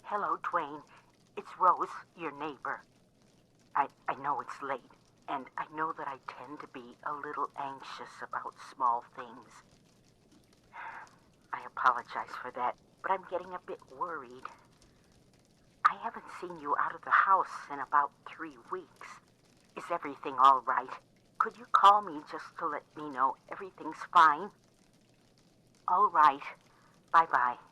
Hello, Dwayne. It's Rose, your neighbor. I know it's late, and I know that I tend to be a little anxious about small things. I apologize for that, but I'm getting a bit worried. I haven't seen you out of the house in about 3 weeks. Is everything all right? Could you call me just to let me know everything's fine? All right. Bye-bye.